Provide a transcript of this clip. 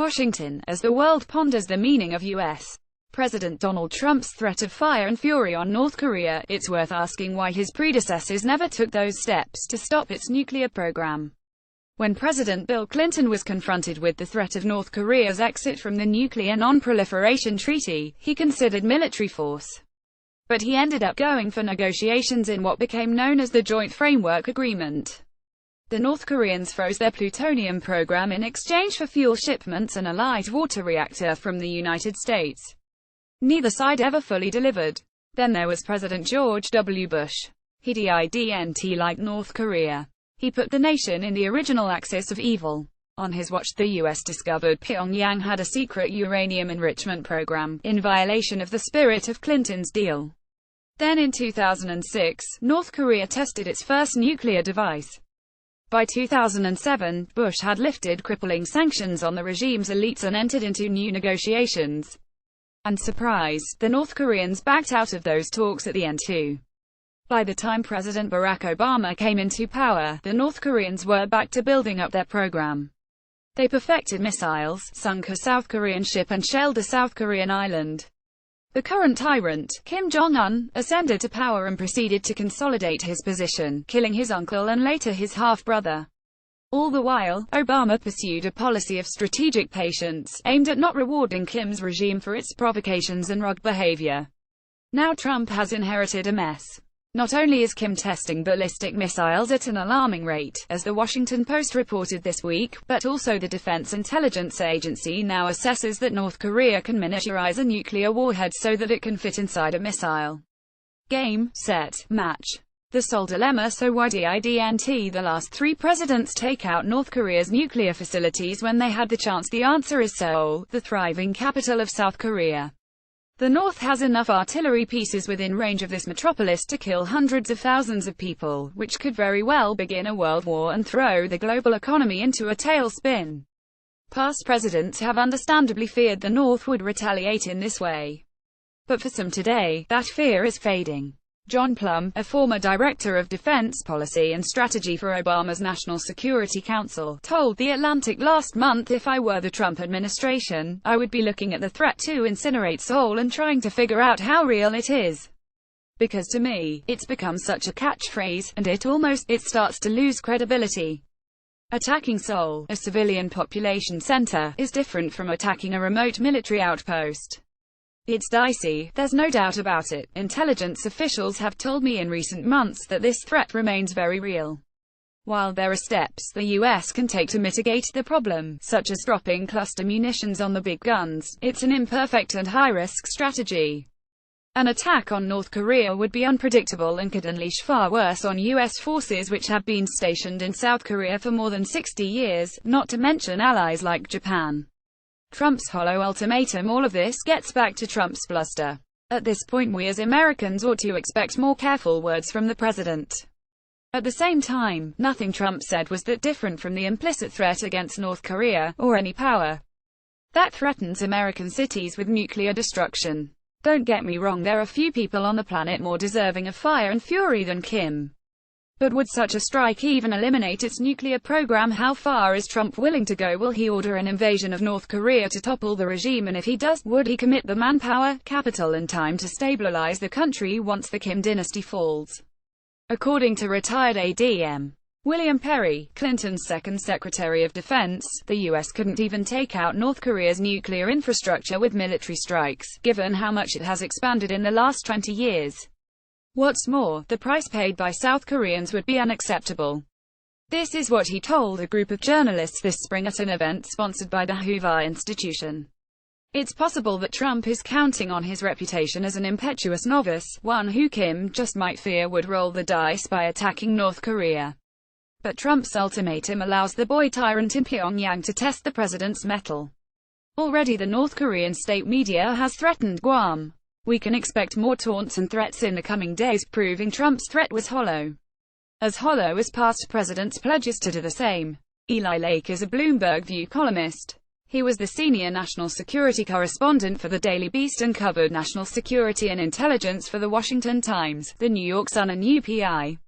Washington, as the world ponders the meaning of U.S. President Donald Trump's threat of fire and fury on North Korea, it's worth asking why his predecessors never took those steps to stop its nuclear program. When President Bill Clinton was confronted with the threat of North Korea's exit from the Nuclear Non-Proliferation Treaty, he considered military force. But he ended up going for negotiations in what became known as the Joint Framework Agreement. The North Koreans froze their plutonium program in exchange for fuel shipments and a light water reactor from the United States. Neither side ever fully delivered. Then there was President George W. Bush. He didn't like North Korea. He put the nation in the original axis of evil. On his watch, the U.S. discovered Pyongyang had a secret uranium enrichment program, in violation of the spirit of Clinton's deal. Then in 2006, North Korea tested its first nuclear device. By 2007, Bush had lifted crippling sanctions on the regime's elites and entered into new negotiations. And surprise, the North Koreans backed out of those talks at the end too. By the time President Barack Obama came into power, the North Koreans were back to building up their program. They perfected missiles, sunk a South Korean ship and shelled a South Korean island. The current tyrant, Kim Jong-un, ascended to power and proceeded to consolidate his position, killing his uncle and later his half-brother. All the while, Obama pursued a policy of strategic patience, aimed at not rewarding Kim's regime for its provocations and rogue behavior. Now Trump has inherited a mess. Not only is Kim testing ballistic missiles at an alarming rate, as the Washington Post reported this week, but also the Defense Intelligence Agency now assesses that North Korea can miniaturize a nuclear warhead so that it can fit inside a missile. Game, set, match. The sole dilemma, so why didn't the last three presidents take out North Korea's nuclear facilities when they had the chance? The answer is Seoul, the thriving capital of South Korea. The North has enough artillery pieces within range of this metropolis to kill hundreds of thousands of people, which could very well begin a world war and throw the global economy into a tailspin. Past presidents have understandably feared the North would retaliate in this way. But for some today, that fear is fading. John Plum, a former director of defense policy and strategy for Obama's National Security Council, told The Atlantic last month, "If I were the Trump administration, I would be looking at the threat to incinerate Seoul and trying to figure out how real it is. Because to me, it's become such a catchphrase, and it starts to lose credibility. Attacking Seoul, a civilian population center, is different from attacking a remote military outpost. It's dicey, there's no doubt about it. Intelligence officials have told me in recent months that this threat remains very real. While there are steps the U.S. can take to mitigate the problem, such as dropping cluster munitions on the big guns, it's an imperfect and high-risk strategy. An attack on North Korea would be unpredictable and could unleash far worse on U.S. forces which have been stationed in South Korea for more than 60 years, not to mention allies like Japan. Trump's hollow ultimatum. All of this gets back to Trump's bluster. At this point, we as Americans ought to expect more careful words from the president. At the same time, nothing Trump said was that different from the implicit threat against North Korea, or any power that threatens American cities with nuclear destruction. Don't get me wrong, there are few people on the planet more deserving of fire and fury than Kim. But would such a strike even eliminate its nuclear program? How far is Trump willing to go? Will he order an invasion of North Korea to topple the regime, and if he does, would he commit the manpower, capital and time to stabilize the country once the Kim dynasty falls? According to retired ADM William Perry, Clinton's second Secretary of Defense, the U.S. couldn't even take out North Korea's nuclear infrastructure with military strikes, given how much it has expanded in the last 20 years. What's more, the price paid by South Koreans would be unacceptable. This is what he told a group of journalists this spring at an event sponsored by the Hoover Institution. It's possible that Trump is counting on his reputation as an impetuous novice, one who Kim just might fear would roll the dice by attacking North Korea. But Trump's ultimatum allows the boy tyrant in Pyongyang to test the president's mettle. Already the North Korean state media has threatened Guam. We can expect more taunts and threats in the coming days, proving Trump's threat was hollow. As hollow as past presidents' pledges to do the same. Eli Lake is a Bloomberg View columnist. He was the senior national security correspondent for the Daily Beast and covered national security and intelligence for the Washington Times, the New York Sun and UPI.